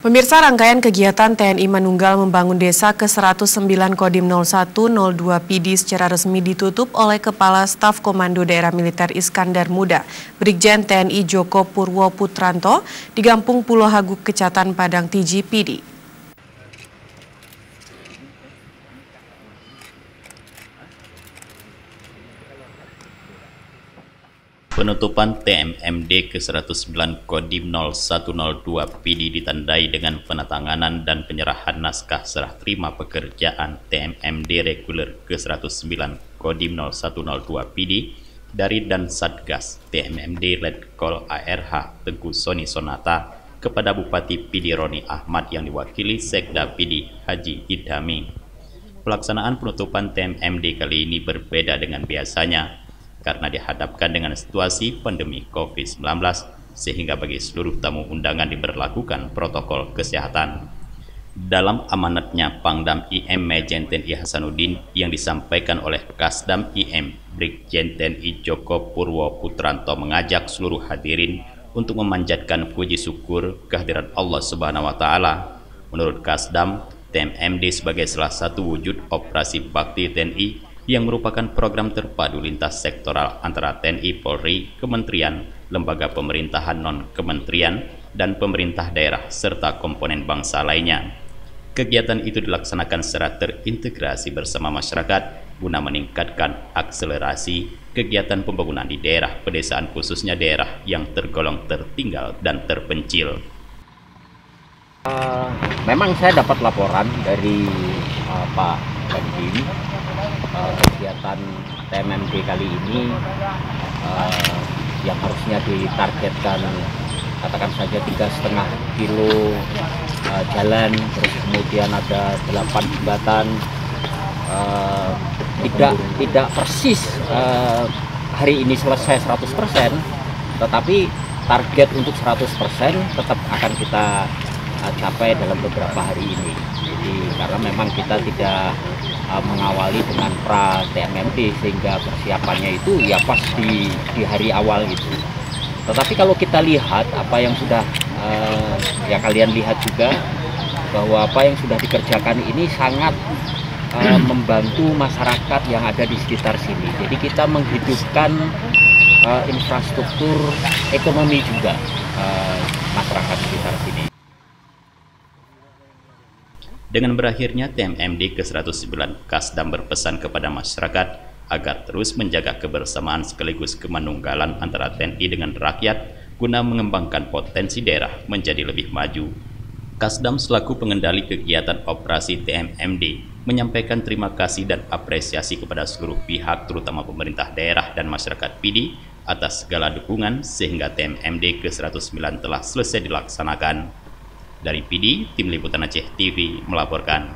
Pemirsa, rangkaian kegiatan TNI Manunggal membangun desa ke-109 Kodim 0102 PD secara resmi ditutup oleh Kepala Staf Komando Daerah Militer Iskandar Muda, Brigjen TNI Joko Purwo Putranto, di Gampung Pulau Haguk, Kecamatan Padang Tiji, PD. Penutupan TMMD ke-109 Kodim 0102 PD ditandai dengan penatanganan dan penyerahan naskah serah terima pekerjaan TMMD reguler ke-109 Kodim 0102 PD dari dan Satgas TMMD Letkol ARH Teguh Soni Sonata kepada Bupati PD Roni Ahmad yang diwakili Sekda PD Haji Idhami. Pelaksanaan penutupan TMMD kali ini berbeda dengan biasanya, karena dihadapkan dengan situasi pandemi COVID-19, sehingga bagi seluruh tamu undangan diberlakukan protokol kesehatan. Dalam amanatnya Pangdam IM Majen TNI Hasanuddin yang disampaikan oleh Kasdam IM Brigjen TNI Joko Purwo Putranto mengajak seluruh hadirin untuk memanjatkan puji syukur kehadiran Allah Subhanahu wa Ta'ala. Menurut Kasdam, TMMD sebagai salah satu wujud operasi bakti TNI yang merupakan program terpadu lintas sektoral antara TNI, Polri, Kementerian, lembaga pemerintahan non-kementerian, dan pemerintah daerah, serta komponen bangsa lainnya. Kegiatan itu dilaksanakan secara terintegrasi bersama masyarakat guna meningkatkan akselerasi kegiatan pembangunan di daerah pedesaan, khususnya daerah yang tergolong tertinggal dan terpencil. Memang saya dapat laporan dari Pak Dandim, kegiatan TMMD kali ini yang harusnya ditargetkan katakan saja 3,5 kilo jalan, terus kemudian ada 8 jembatan, tidak persis hari ini selesai 100%, tetapi target untuk 100% tetap akan kita capai dalam beberapa hari ini. Jadi karena memang kita tidak mengawali dengan pra TMMD, sehingga persiapannya itu ya pas di hari awal itu. Tetapi kalau kita lihat apa yang sudah ya kalian lihat juga bahwa apa yang sudah dikerjakan ini sangat membantu masyarakat yang ada di sekitar sini. Jadi kita menghidupkan infrastruktur ekonomi juga masyarakat sekitar sini. Dengan berakhirnya TMMD ke-109, Kasdam berpesan kepada masyarakat agar terus menjaga kebersamaan sekaligus kemanunggalan antara TNI dengan rakyat guna mengembangkan potensi daerah menjadi lebih maju. Kasdam selaku pengendali kegiatan operasi TMMD menyampaikan terima kasih dan apresiasi kepada seluruh pihak, terutama pemerintah daerah dan masyarakat PD atas segala dukungan sehingga TMMD ke-109 telah selesai dilaksanakan. Dari PD, Tim Liputan Aceh TV melaporkan.